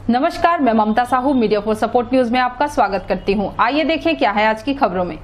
नमस्कार, मैं Mamta Sahu media for support news में आपका स्वागत करती हूं। आइए देखें क्या है आज की खबरों में।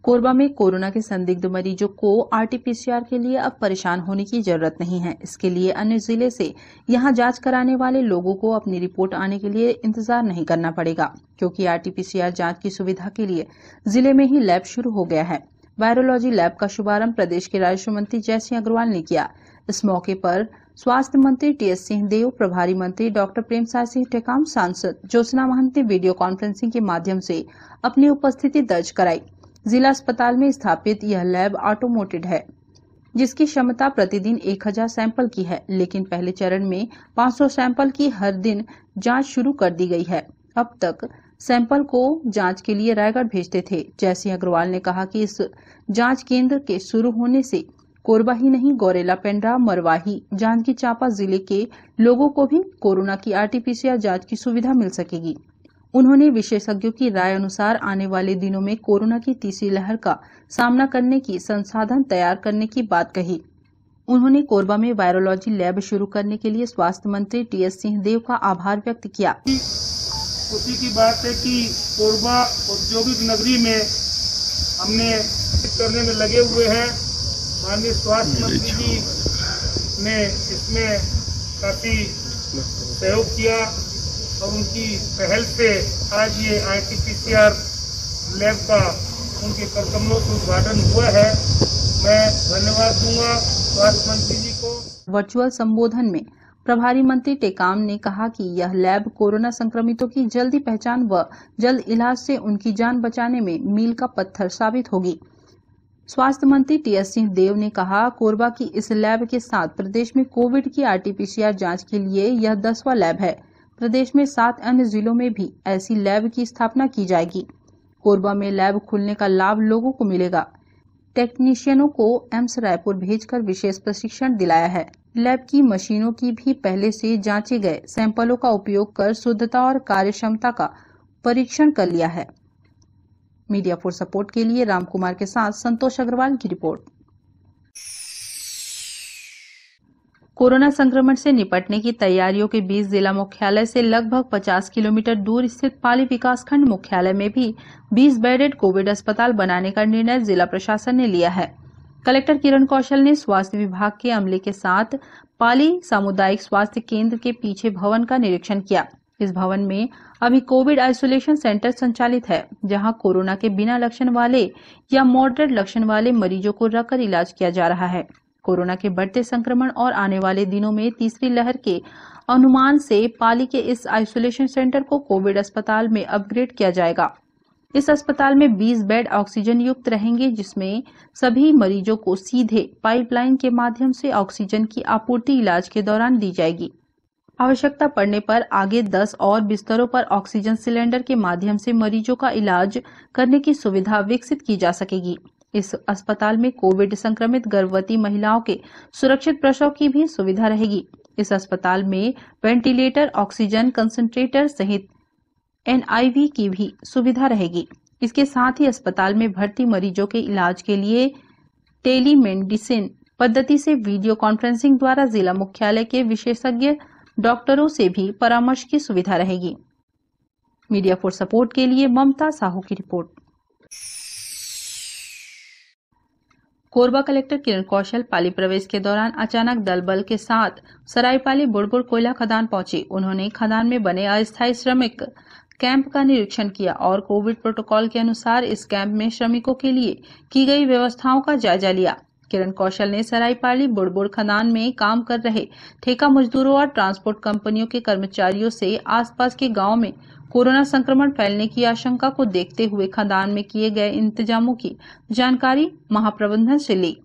कोरबा में कोरोना के संदिग्ध मरीजों को आरटीपीसीआर के लिए अब परेशान होने की जरूरत नहीं है। इसके लिए अन्य जिले से यहां जांच कराने वाले लोगों को अपनी रिपोर्ट आने के लिए इंतजार नहीं करना पड़ेगा, क्योंकि आरटीपीसीआर जांच की सुविधा के लिए जिले में ही लैब शुरू हो गया है। वायरोलॉजी लैब का शुभारंभ प्रदेश के राजस्व मंत्री जयसिंह अग्रवाल ने किया। इस मौके पर स्वास्थ्य मंत्री टीएस सिंहदेव, प्रभारी मंत्री डॉक्टर प्रेमसाय सिंह टेकाम, सांसद ज्योत्सना महंत ने वीडियो कॉन्फ्रेंसिंग के माध्यम से अपनी उपस्थिति दर्ज कराई। जिला अस्पताल में स्थापित यह लैब ऑटोमेटेड है, जिसकी क्षमता प्रतिदिन 1000 सैंपल की है, लेकिन पहले चरण में 500 सैंपल की हर दिन जांच शुरू कर दी गई है। अब तक सैंपल को जांच के लिए रायगढ़ भेजते थे। जयसिंह अग्रवाल ने कहा कि इस जांच केंद्र के शुरू होने से कोरबा ही नहीं, गौरेला, पेंड्रा, मरवाही, जांजगीर चांपा जिले के लोगों को भी कोरोना की आरटीपीसीआर जांच की सुविधा मिल सकेगी। उन्होंने विशेषज्ञों की राय अनुसार आने वाले दिनों में कोरोना की तीसरी लहर का सामना करने की संसाधन तैयार करने की बात कही। उन्होंने कोरबा में वायरोलॉजी लैब शुरू करने के लिए स्वास्थ्य मंत्री टीएस सिंहदेव का आभार व्यक्त किया। खुशी की बात है कि कोरबा औद्योगिक नगरी में हमने करने में लगे हुए हैं। माननीय स्वास्थ्य मंत्री जी ने इसमें काफी सहयोग किया और उनकी पहल से आज ये आरटीपीसीआर लैब का उनके कदमों से उद्घाटन हुआ है। मैं धन्यवाद दूंगा स्वास्थ्य मंत्री जी को। वर्चुअल संबोधन में प्रभारी मंत्री टेकाम ने कहा कि यह लैब कोरोना संक्रमितों की जल्दी पहचान व जल्द इलाज से उनकी जान बचाने में मील का पत्थर साबित होगी। स्वास्थ्य मंत्री टीएस सिंहदेव ने कहा, कोरबा की इस लैब के साथ प्रदेश में कोविड की आरटीपीसीआर जांच के लिए यह 10वां लैब है। प्रदेश में 7 अन्य जिलों में भी ऐसी लैब की स्थापना की जाएगी। कोरबा में लैब खुलने का लाभ लोगों को मिलेगा। टेक्नीशियनों को एम्स रायपुर भेजकर विशेष प्रशिक्षण दिलाया है। लैब की मशीनों की भी पहले से जांचे गए सैंपलों का उपयोग कर शुद्धता और कार्यक्षमता का परीक्षण कर लिया है। मीडिया फॉर सपोर्ट के लिए राम कुमार के साथ संतोष अग्रवाल की रिपोर्ट। कोरोना संक्रमण से निपटने की तैयारियों के बीच जिला मुख्यालय से लगभग 50 किलोमीटर दूर स्थित पाली विकासखंड मुख्यालय में भी 20 बेडेड कोविड अस्पताल बनाने का निर्णय जिला प्रशासन ने लिया है। कलेक्टर किरण कौशल ने स्वास्थ्य विभाग के अमले के साथ पाली सामुदायिक स्वास्थ्य केंद्र के पीछे भवन का निरीक्षण किया। इस भवन में अभी कोविड आइसोलेशन सेंटर संचालित है, जहां कोरोना के बिना लक्षण वाले या मॉडरेट लक्षण वाले मरीजों को रखकर इलाज किया जा रहा है। कोरोना के बढ़ते संक्रमण और आने वाले दिनों में तीसरी लहर के अनुमान से पाली के इस आइसोलेशन सेंटर को कोविड अस्पताल में अपग्रेड किया जाएगा। इस अस्पताल में 20 बेड ऑक्सीजन युक्त रहेंगे, जिसमें सभी मरीजों को सीधे पाइपलाइन के माध्यम से ऑक्सीजन की आपूर्ति इलाज के दौरान दी जाएगी। आवश्यकता पड़ने पर आगे 10 और बिस्तरों पर ऑक्सीजन सिलेंडर के माध्यम से मरीजों का इलाज करने की सुविधा विकसित की जा सकेगी। इस अस्पताल में कोविड संक्रमित गर्भवती महिलाओं के सुरक्षित प्रसव की भी सुविधा रहेगी। इस अस्पताल में वेंटिलेटर, ऑक्सीजन कंसंट्रेटर सहित एनआईवी की भी सुविधा रहेगी। इसके साथ ही अस्पताल में भर्ती मरीजों के इलाज के लिए टेलीमेडिसिन पद्धति से वीडियो कॉन्फ्रेंसिंग द्वारा जिला मुख्यालय के विशेषज्ञ डॉक्टरों से भी परामर्श की सुविधा रहेगी। मीडिया फॉर सपोर्ट के लिए ममता साहू की रिपोर्ट। कोरबा कलेक्टर किरण कौशल पाली प्रवेश के दौरान अचानक दल बल के साथ सरायपाली बुड़बुड़ कोयला खदान पहुंचे। उन्होंने खदान में बने अस्थायी श्रमिक कैंप का निरीक्षण किया और कोविड प्रोटोकॉल के अनुसार इस कैंप में श्रमिकों के लिए की गई व्यवस्थाओं का जायजा लिया। किरण कौशल ने सरायपाली बुड़बुड़ खदान में काम कर रहे ठेका मजदूरों और ट्रांसपोर्ट कंपनियों के कर्मचारियों से आसपास के गांव में कोरोना संक्रमण फैलने की आशंका को देखते हुए खदान में किए गए इंतजामों की जानकारी महाप्रबंधन से ली।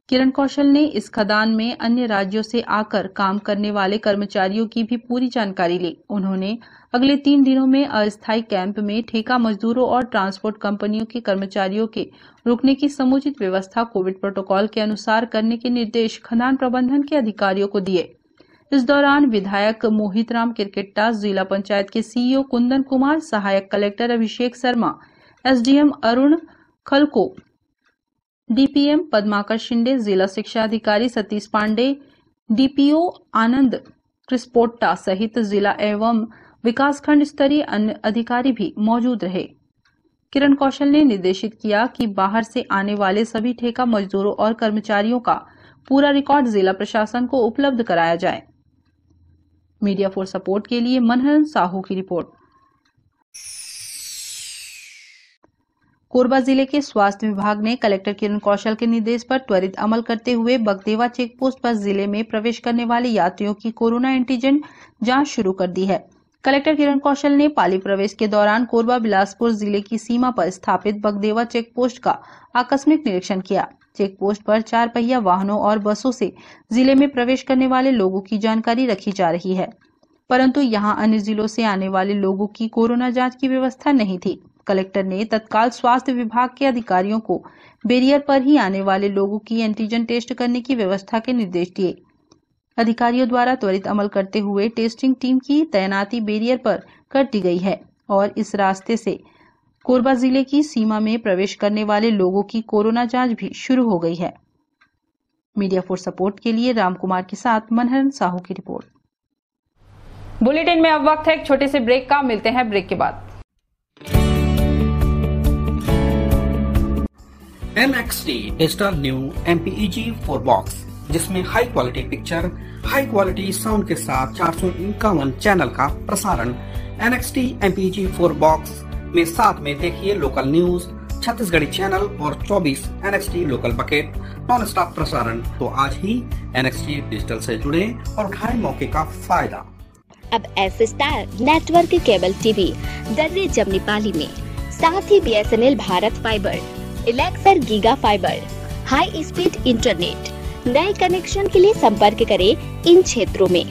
किरण कौशल ने इस खदान में अन्य राज्यों से आकर काम करने वाले कर्मचारियों की भी पूरी जानकारी ली। उन्होंने अगले 3 दिनों में अस्थायी कैंप में ठेका मजदूरों और ट्रांसपोर्ट कंपनियों के कर्मचारियों के रुकने की समुचित व्यवस्था कोविड प्रोटोकॉल के अनुसार करने के निर्देश खदान प्रबंधन के अधिकारियों को दिए। इस दौरान विधायक मोहित राम किरकिट्टा, जिला पंचायत के सीईओ कुंदन कुमार, सहायक collector Abhishek Sharma, SDM Arun खलको, DPM Padmakar Shinde, जिला शिक्षा अधिकारी सतीश पांडे, डीपीओ आनंद क्रिस्पोट्टा सहित जिला एवं विकासखंड स्तरीय अन्य अधिकारी भी मौजूद रहे। किरण कौशल ने निर्देशित किया कि बाहर से आने वाले सभी ठेका मजदूरों और कर्मचारियों का पूरा रिकॉर्ड जिला प्रशासन को उपलब्ध कराया जाए। मीडिया फॉर सपोर्ट के लिए मनहर साहू की रिपोर्ट। कोरबा जिले के स्वास्थ्य विभाग ने कलेक्टर किरण कौशल के निर्देश पर त्वरित अमल करते हुए बगदेवा चेक पोस्ट पर जिले में प्रवेश करने वाले यात्रियों की कोरोना एंटीजन जांच शुरू कर दी है। कलेक्टर किरण कौशल ने पाली प्रवेश के दौरान कोरबा बिलासपुर जिले की सीमा पर स्थापित बगदेवा चेक पोस्ट का आकस्मिक निरीक्षण किया। चेक पोस्ट पर 4 पहिया वाहनों और बसों से जिले में प्रवेश करने वाले लोगों की जानकारी रखी जा रही है, परंतु यहां अन्य जिलों से आने वाले लोगों की कोरोना जांच की व्यवस्था नहीं थी। कलेक्टर ने तत्काल स्वास्थ्य विभाग के अधिकारियों को बैरियर पर ही आने वाले लोगों की एंटीजन टेस्ट करने की व्यवस्था के निर्देश दिए। अधिकारियों द्वारा त्वरित अमल करते हुए टेस्टिंग टीम की तैनाती बैरियर पर कर दी गई है और इस रास्ते से कोरबा जिले की सीमा में प्रवेश करने वाले लोगों की कोरोना जांच भी शुरू हो गई है। मीडिया फॉर सपोर्ट के लिए रामकुमार के साथ मनहर साहू की रिपोर्ट। बुलेटिन में अब वक्त है एक छोटे से ब्रेक का। मिलते हैं ब्रेक के बाद। NXT digital new MPEG 4 box, जिसमें high quality picture, high quality sound के साथ 451 चैनल का प्रसारण। NXT MPEG 4 बॉक्स में साथ में देखिए लोकल न्यूज, छत्तीसगढ़ी चैनल और 24 NXT local bucket non stop प्रसारण। तो आज ही NXT डिजिटल से जुड़े और उठाएं मौके का फायदा। अब S star network cable TV Darri जमनी पाली में, साथ ही BSNL भारत फाइबर, इलेक्सर giga fiber, high speed internet. नए कनेक्शन के लिए संपर्क करें इन क्षेत्रों में: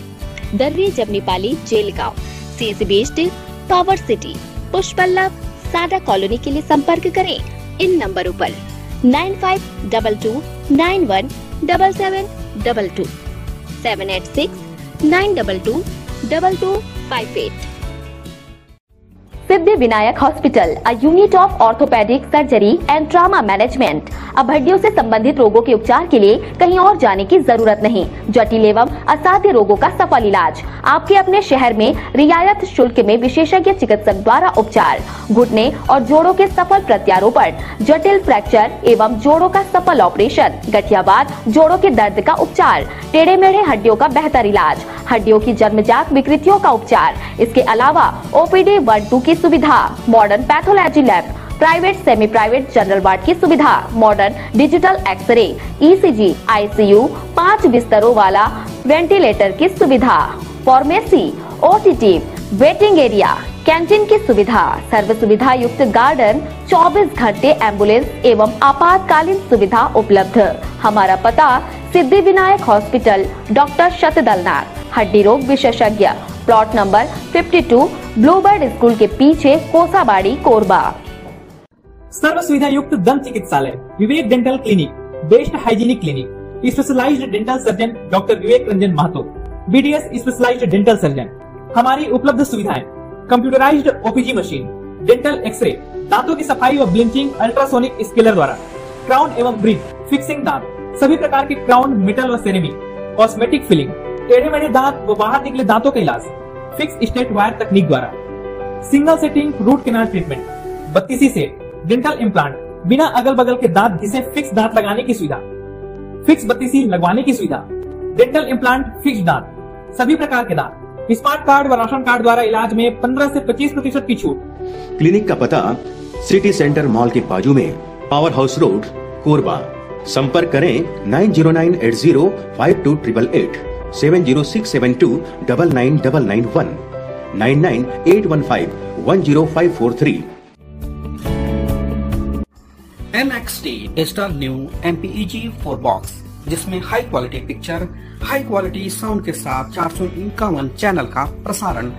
Darri Jamnipali, Jelgaon, CSB steel, power city, पुष्पल्लभ, सादा कॉलोनी के लिए संपर्क करें इन नंबरों पर 9522917722, 786-922-2258। Siddhi Vinayak hospital, a unit of orthopaedic surgery and trauma management. अब हड्डियों से संबंधित रोगों के उपचार के लिए कहीं और जाने की जरूरत नहीं। जटिल एवं असाध्य रोगों का सफल इलाज आपके अपने शहर में रियायत शुल्क में विशेषज्ञ चिकित्सक द्वारा उपचार। घुटने और जोड़ों के सफल प्रत्यारोपण, जटिल फ्रैक्चर एवं जोड़ों का सफल ऑपरेशन, गठियावाद, जोड़ों के दर्द का उपचार, टेढ़े मेढ़े हड्डियों का बेहतर इलाज, हड्डियों की जन्मजात विकृतियों का उपचार। इसके अलावा OPD 1-2 की सुविधा, modern pathology lab, private semi private general ward की सुविधा, modern digital x-ray, ECG, ICU, 5 बिस्तरों वाला वेंटिलेटर की सुविधा, pharmacy, OTT, waiting area, canteen की सुविधा, सर्व सुविधा युक्त गार्डन, 24 घंटे एम्बुलेंस एवं आपातकालीन सुविधा उपलब्ध। हमारा पता सिद्धि विनायक हॉस्पिटल, डॉक्टर शतदलनाथ, हड्डी रोग विशेषज्ञ, प्लॉट नंबर 52, ब्लूबर्ड स्कूल के पीछे, कोसाबाड़ी, कोरबा। सर्व सुविधा युक्त दंत चिकित्सालय, Vivek dental clinic, best hygienic clinic, specialized dental surgeon doctor Vivek Ranjan Mahto, BDS specialized dental surgeon. हमारी उपलब्ध सुविधाएं: computerized OPG machine, dental x ray, दांतों की सफाई व ब्लीचिंग अल्ट्रासोनिक स्केलर द्वारा, क्राउन एवं ब्रिज, फिक्सिंग दांत, सभी प्रकार के क्राउन, मेटल व सेरेमिक, कॉस्मेटिक फिलिंग, टेढ़े मेढ़े दांत व बाहर निकले दांतों का इलाज फिक्स स्टेट वायर तकनीक द्वारा, single sitting root canal treatment, 32 set, dental implant, बिना अगल बगल के दांत घिसे फिक्स दांत लगाने की सुविधा, फिक्स 32 लगवाने की सुविधा, डेंटल इम्प्लांट, फिक्स दांत, सभी प्रकार के दांत, स्मार्ट कार्ड व राशन कार्ड द्वारा इलाज में 15 से 25% की छूट। क्लिनिक का पता सिटी सेंटर मॉल के बाजू में, पावर हाउस रोड, कोरबा। संपर्क करें 9098052888, 70672999991, 9981510543। NXT digital new MPEG 4 box, जिसमें high quality picture, high quality sound के साथ 451 चैनल का प्रसारण।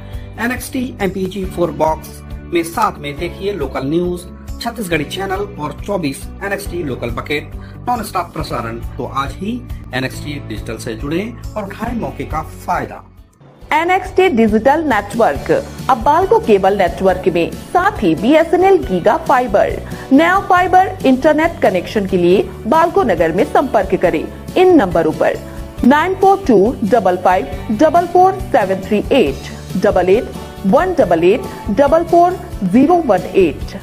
NXT MPEG 4 बॉक्स में साथ में देखिए लोकल न्यूज, छत्तीसगढ़ी चैनल और 24 NXT local bucket non stop प्रसारण। तो आज ही NXT डिजिटल से जुड़े और उठाएं मौके का फायदा। NXT डिजिटल नेटवर्क, अब बाल्को केबल नेटवर्क में साथ ही BSNL गीगा फाइबर। नया फाइबर इंटरनेट कनेक्शन के लिए बाल्को नगर में संपर्क करें इन नंबरों पर 9425544738 8818844018।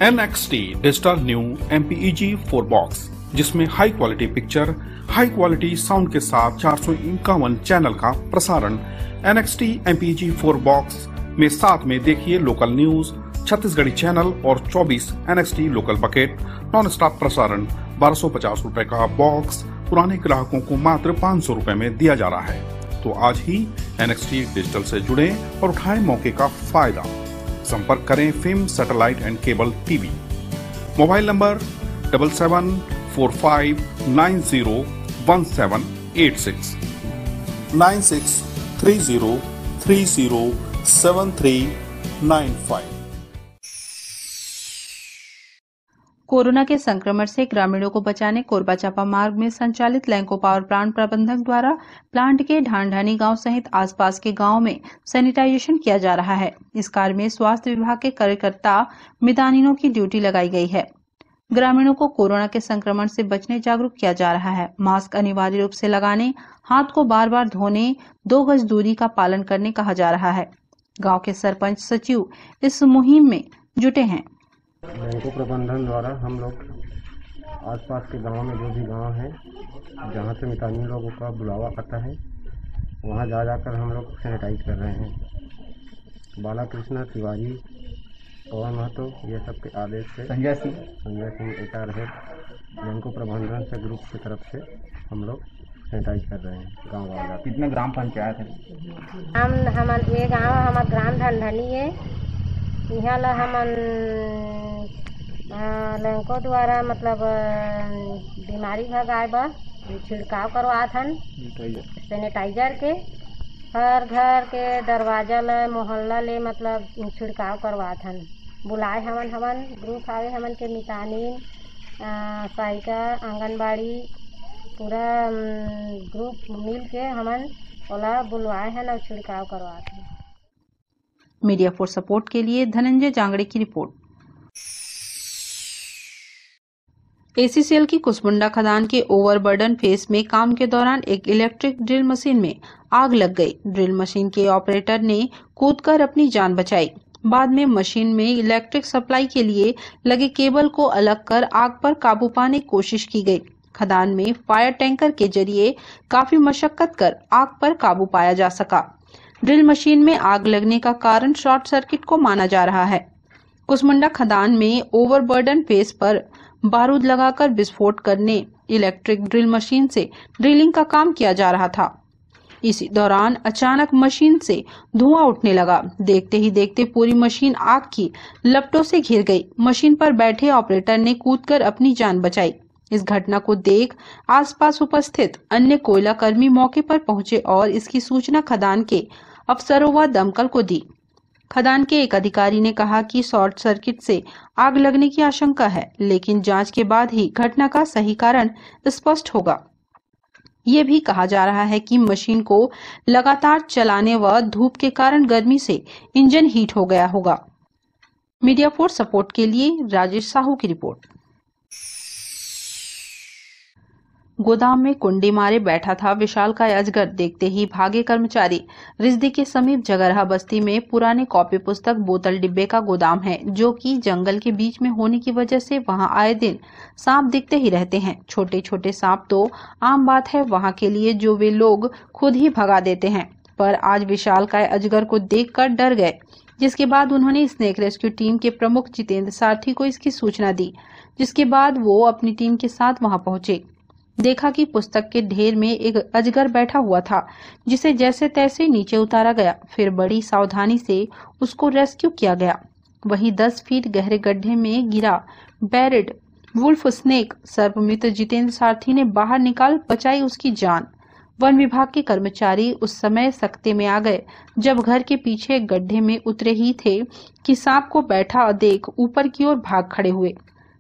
NXT digital new MPEG 4 box, जिसमें high quality picture, high quality sound के साथ 451 चैनल का प्रसारण। NXT MPEG 4 बॉक्स में साथ में देखिए लोकल न्यूज, छत्तीसगढ़ी चैनल और 24 NXT local bucket non stop प्रसारण। 1250 रुपए का बॉक्स पुराने ग्राहकों को मात्र 500 रुपए में दिया जा रहा है। तो आज ही NXT डिजिटल से जुड़े और उठाएं मौके का फायदा। संपर्क करें film satellite and cable TV. Mobile number 7745901786 9630307395। Corona के संक्रमण से ग्रामीणों को बचाने कोरबा चापा मार्ग में संचालित लैंको पावर प्लांट प्रबंधक द्वारा प्लांट के ढांढानी गांव सहित आसपास के गांव में सैनिटाइजेशन किया जा रहा है। इस कार्य में स्वास्थ्य विभाग के कार्यकर्ता मितानिनों की ड्यूटी लगाई गई है। ग्रामीणों को कोरोना के संक्रमण से बचने जागरूक किया जा रहा है। मास्क अनिवार्य रूप से लगाने, हाथ को बार बार धोने, 2 गज दूरी का पालन करने कहा जा रहा है। गाँव के सरपंच सचिव इस मुहिम में जुटे हैं। लैंको प्रबंधन द्वारा हम लोग आसपास के गांव में जो भी गांव है जहां से मितानी लोगों का बुलावा आता है वहां जा जाकर हम लोग सैनिटाइज कर रहे हैं। बाला कृष्ण तिवारी, पवन महतो, ये सब के आदेश से संजय सिंह HR है लैंको प्रबंधन से ग्रुप की तरफ से हम लोग सैनिटाइज कर रहे हैं गाँव वाला। कितने ग्राम पंचायत है? ये गाँव हमारा ग्राम ढंढनी है। यहाँ ला हमन लैंको द्वारा मतलब बीमारी भगाए बर छिड़काव करवात हन सैनिटाइजर के। हर घर के दरवाजा ले मोहल्ला ले मतलब छिड़काव करवात हन। बुलाए हमन ग्रुप आवे हमन के मितानी, सहायिका, आंगनबाड़ी पूरा ग्रुप मिल के हमन ओला बुलवाए हैं और छिड़काव करवात हैं। मीडिया फॉर सपोर्ट के लिए धनंजय जांगड़े की रिपोर्ट। ACCL की कुसमुंडा खदान के ओवरबर्डन फेस में काम के दौरान एक इलेक्ट्रिक ड्रिल मशीन में आग लग गई। ड्रिल मशीन के ऑपरेटर ने कूदकर अपनी जान बचाई। बाद में मशीन में इलेक्ट्रिक सप्लाई के लिए लगे केबल को अलग कर आग पर काबू पाने की कोशिश की गई। खदान में फायर टैंकर के जरिए काफी मशक्कत कर आग पर काबू पाया जा सका। ड्रिल मशीन में आग लगने का कारण शॉर्ट सर्किट को माना जा रहा है। कुसमुंडा खदान में ओवरबर्डन फेस पर बारूद लगाकर विस्फोट करने इलेक्ट्रिक ड्रिल मशीन से ड्रिलिंग का काम किया जा रहा था। इसी दौरान अचानक मशीन से धुआं उठने लगा। देखते ही देखते पूरी मशीन आग की लपटों से घिर गई। मशीन पर बैठे ऑपरेटर ने कूदकर अपनी जान बचाई। इस घटना को देख आसपास उपस्थित अन्य कोयला कर्मी मौके पर पहुंचे और इसकी सूचना खदान के अफसरों व दमकल को दी। खदान के एक अधिकारी ने कहा कि शॉर्ट सर्किट से आग लगने की आशंका है, लेकिन जांच के बाद ही घटना का सही कारण स्पष्ट होगा। ये भी कहा जा रहा है कि मशीन को लगातार चलाने व धूप के कारण गर्मी से इंजन हीट हो गया होगा। मीडिया फॉर सपोर्ट के लिए राजेश साहू की रिपोर्ट। गोदाम में कुंडी मारे बैठा था विशालकाय अजगर। देखते ही भागे कर्मचारी। रिजदी के समीप जगरहा बस्ती में पुराने कॉपी पुस्तक बोतल डिब्बे का गोदाम है, जो कि जंगल के बीच में होने की वजह से वहां आए दिन सांप दिखते ही रहते हैं। छोटे छोटे सांप तो आम बात है वहां के लिए, जो वे लोग खुद ही भगा देते हैं। पर आज विशालकाय अजगर को देखकर डर गए, जिसके बाद उन्होंने स्नेक रेस्क्यू टीम के प्रमुख जितेंद्र सारथी को इसकी सूचना दी, जिसके बाद वो अपनी टीम के साथ वहां पहुंचे। देखा कि पुस्तक के ढेर में एक अजगर बैठा हुआ था, जिसे जैसे तैसे नीचे उतारा गया। फिर बड़ी सावधानी से उसको रेस्क्यू किया गया। वहीं 10 फीट गहरे गड्ढे में गिरा बैरिड वुल्फ स्नेक सर्पमित्र जितेंद्र सारथी ने बाहर निकाल बचाई उसकी जान। वन विभाग के कर्मचारी उस समय सकते में आ गए जब घर के पीछे गड्ढे में उतरे ही थे कि सांप को बैठा देख ऊपर की ओर भाग खड़े हुए।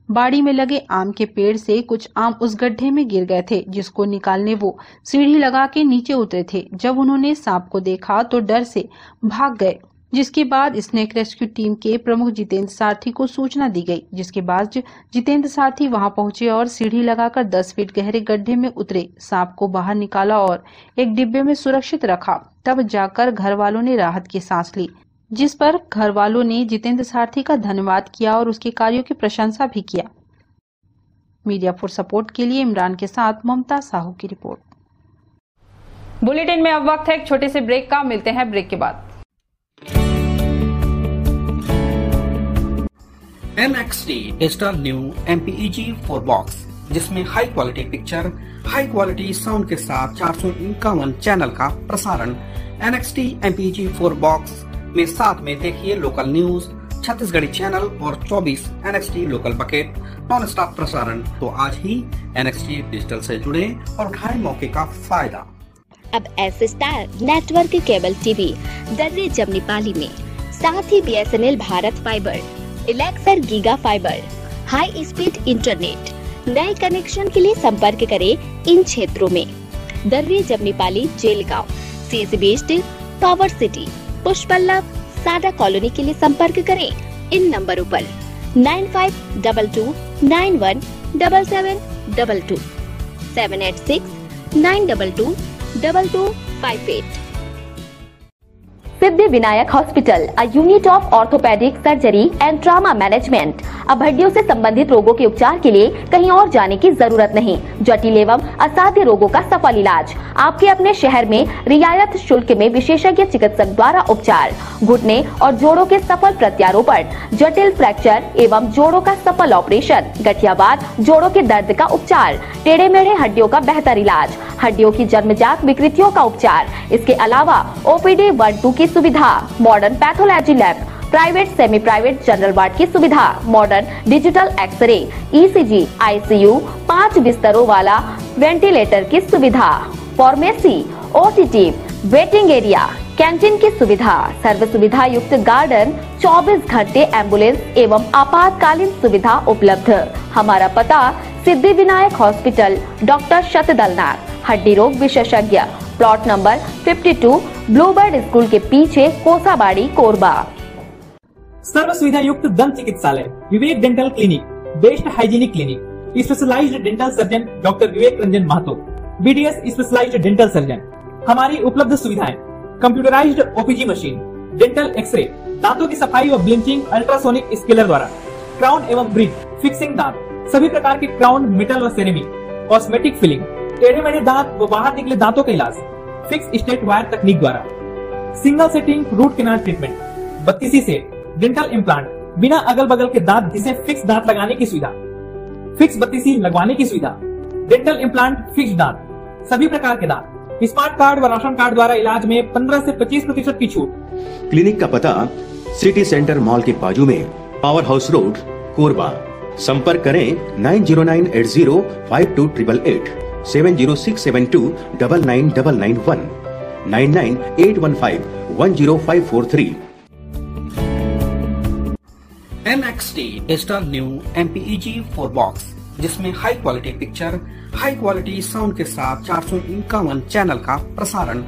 बाड़ी में लगे आम के पेड़ से कुछ आम उस गड्ढे में गिर गए थे, जिसको निकालने वो सीढ़ी लगा के नीचे उतरे थे। जब उन्होंने सांप को देखा तो डर से भाग गए। जिसके बाद स्नेक रेस्क्यू टीम के प्रमुख जितेंद्र सारथी को सूचना दी गई, जिसके बाद जितेंद्र सारथी वहां पहुंचे और सीढ़ी लगाकर 10 फीट गहरे गड्ढे में उतरे, सांप को बाहर निकाला और एक डिब्बे में सुरक्षित रखा। तब जाकर घर वालों ने राहत की सांस ली, जिस पर घर वालों ने जितेंद्र सारथी का धन्यवाद किया और उसके कार्यों की प्रशंसा भी किया। मीडिया फॉर सपोर्ट के लिए इमरान के साथ ममता साहू की रिपोर्ट। बुलेटिन में अब वक्त है एक छोटे से ब्रेक का, मिलते हैं ब्रेक के बाद। NXT digital new MPEG 4 box, जिसमें high quality picture, high quality sound के साथ 451 चैनल का प्रसारण। NXT MPEG 4 बॉक्स में साथ में देखिए लोकल न्यूज, छत्तीसगढ़ी चैनल और 24 NXT local bucket non stop प्रसारण। तो आज ही NXT डिजिटल से जुड़े और उठाएं मौके का फायदा। अब S star network cable TV Darri जमनी पाली में, साथ ही BSNL भारत फाइबर, इलेक्सर giga fiber, high speed internet. नए कनेक्शन के लिए संपर्क करें इन क्षेत्रों में: Darri Jamnipali, Jelgaon, CSB steel, power city, Pushpallav, सादा कॉलोनी के लिए संपर्क करें इन नंबरों पर 9522 91 7722 786 922 2258। सिद्धि Vinayak hospital, a unit of orthopaedic surgery and trauma management. अब हड्डियों से संबंधित रोगों के उपचार के लिए कहीं और जाने की जरूरत नहीं। जटिल एवं असाध्य रोगों का सफल इलाज आपके अपने शहर में रियायत शुल्क में विशेषज्ञ चिकित्सक द्वारा उपचार। घुटने और जोड़ों के सफल प्रत्यारोपण, जटिल फ्रैक्चर एवं जोड़ों का सफल ऑपरेशन, गठियावाद, जोड़ों के दर्द का उपचार, टेढ़े मेढ़े हड्डियों का बेहतर इलाज, हड्डियों की जन्मजात विकृतियों का उपचार। इसके अलावा OPD 1-2 की सुविधा, modern pathology lab, private semi private general ward की सुविधा, modern digital x-ray, ECG, ICU, 5 बिस्तरों वाला वेंटिलेटर की सुविधा, pharmacy, OTT, waiting area, canteen की सुविधा, सर्व सुविधा युक्त गार्डन, 24 घंटे एम्बुलेंस एवं आपातकालीन सुविधा उपलब्ध। हमारा पता: सिद्धि विनायक हॉस्पिटल, डॉक्टर शतदलनाथ, हड्डी रोग विशेषज्ञ, प्लॉट नंबर 52, ब्लूबर्ड स्कूल के पीछे, कोसाबाड़ी, कोरबा। सर्व सुविधा युक्त दंत चिकित्सालय, Vivek dental clinic, best hygienic clinic, specialized dental surgeon doctor Vivek Ranjan Mahto, BDS specialized dental surgeon. हमारी उपलब्ध सुविधाएं: computerized OPG machine, dental x ray, दांतों की सफाई व ब्लीचिंग अल्ट्रासोनिक स्केलर द्वारा, क्राउन एवं ब्रिज, फिक्सिंग दांत, सभी प्रकार के क्राउन, मेटल व सेरेमिक, कॉस्मेटिक फिलिंग, टेढ़े मेढ़े दांत व बाहर निकले दांतों का इलाज फिक्स स्टेट वायर तकनीक द्वारा, single sitting root canal treatment, 32 set, dental implant, बिना अगल बगल के दांत जिसे फिक्स दांत लगाने की सुविधा, फिक्स 32 लगवाने की सुविधा, डेंटल इम्प्लांट, फिक्स दांत, सभी प्रकार के दांत, स्मार्ट कार्ड व राशन कार्ड द्वारा इलाज में 15 से 25% की छूट। क्लिनिक का पता सिटी सेंटर मॉल के बाजू में, पावर हाउस रोड, कोरबा। संपर्क करें 9098052888, 70672 99991, 9981510543। NXT digital new MPEG 4 box, जिसमें high quality picture, high quality sound के साथ 451 चैनल का प्रसारण।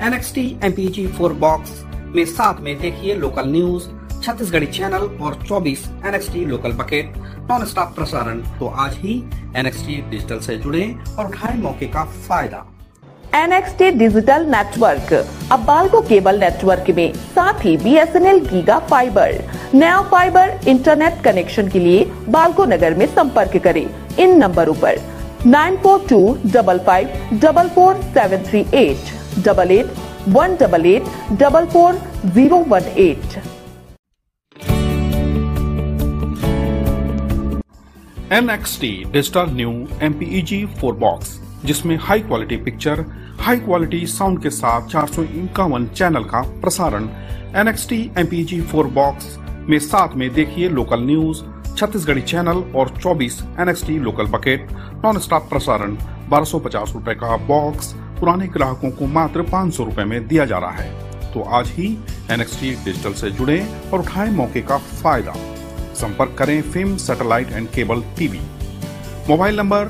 NXT MPEG 4 बॉक्स में साथ में देखिए लोकल न्यूज, छत्तीसगढ़ी चैनल और 24 NXT local bucket non stop प्रसारण। तो आज ही NXT डिजिटल से जुड़े और उठाएं मौके का फायदा। NXT डिजिटल नेटवर्क, अब बाल्को केबल नेटवर्क में, साथ ही BSNL गीगा फाइबर। नया फाइबर इंटरनेट कनेक्शन के लिए बाल्को नगर में संपर्क करें इन नंबरों पर 9425544738, 8818844018। NXT digital new MPEG 4 box, जिसमें high quality picture, high quality sound के साथ 451 चैनल का प्रसारण। NXT MPEG 4 बॉक्स में साथ में देखिए लोकल न्यूज, छत्तीसगढ़ी चैनल और 24 NXT local bucket non stop प्रसारण। 1250 रुपए का बॉक्स पुराने ग्राहकों को मात्र 500 रुपए में दिया जा रहा है। तो आज ही NXT डिजिटल से जुड़े और उठाएं मौके का फायदा। संपर्क करें film satellite and cable TV. Mobile number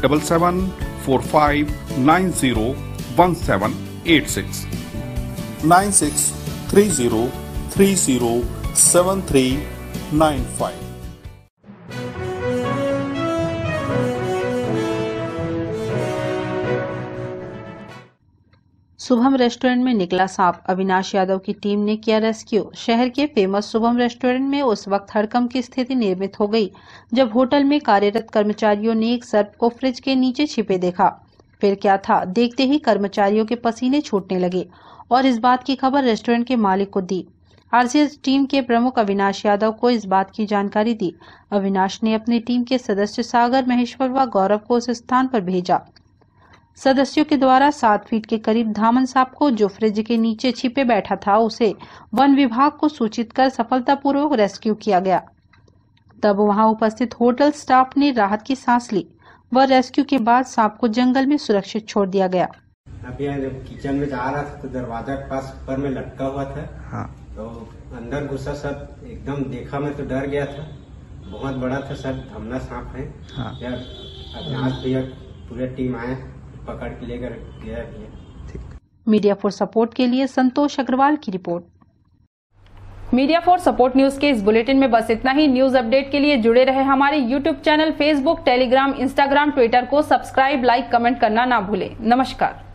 7745901786, 9630 307395। Shubham restaurant में निकला सांप, अविनाश यादव की टीम ने किया रेस्क्यू। शहर के फेमस शुभम रेस्टोरेंट में उस वक्त हड़कंप की स्थिति निर्मित हो गई जब होटल में कार्यरत कर्मचारियों ने एक सर्प को फ्रिज के नीचे छिपे देखा। फिर क्या था, देखते ही कर्मचारियों के पसीने छूटने लगे और इस बात की खबर रेस्टोरेंट के मालिक को दी। आरसीएस टीम के प्रमुख अविनाश यादव को इस बात की जानकारी दी। अविनाश ने अपनी टीम के सदस्य सागर, महेश्वर व गौरव को उस स्थान पर भेजा। सदस्यों के द्वारा 7 फीट के करीब धामन सांप को, जो फ्रिज के नीचे छिपे बैठा था, उसे वन विभाग को सूचित कर सफलतापूर्वक रेस्क्यू किया गया। तब वहां उपस्थित होटल स्टाफ ने राहत की सांस ली व रेस्क्यू के बाद सांप को जंगल में सुरक्षित छोड़ दिया गया। अभी जब किचन में जा रहा था तो दरवाजा के पास ऊपर में लटका हुआ था। हाँ। तो अंदर घुसा सर, एकदम देखा मैं तो डर गया था। बहुत बड़ा था सर, धमना सांप है। हाँ। अविनाश भैया पूरी टीम आए, पकड़ के लेकर गया है। मीडिया फॉर सपोर्ट के लिए संतोष अग्रवाल की report. Media for support news के इस बुलेटिन में बस इतना ही। न्यूज अपडेट के लिए जुड़े रहे हमारे YouTube channel, Facebook, Telegram, Instagram, Twitter को सब्सक्राइब, लाइक, कमेंट करना ना भूलें। नमस्कार।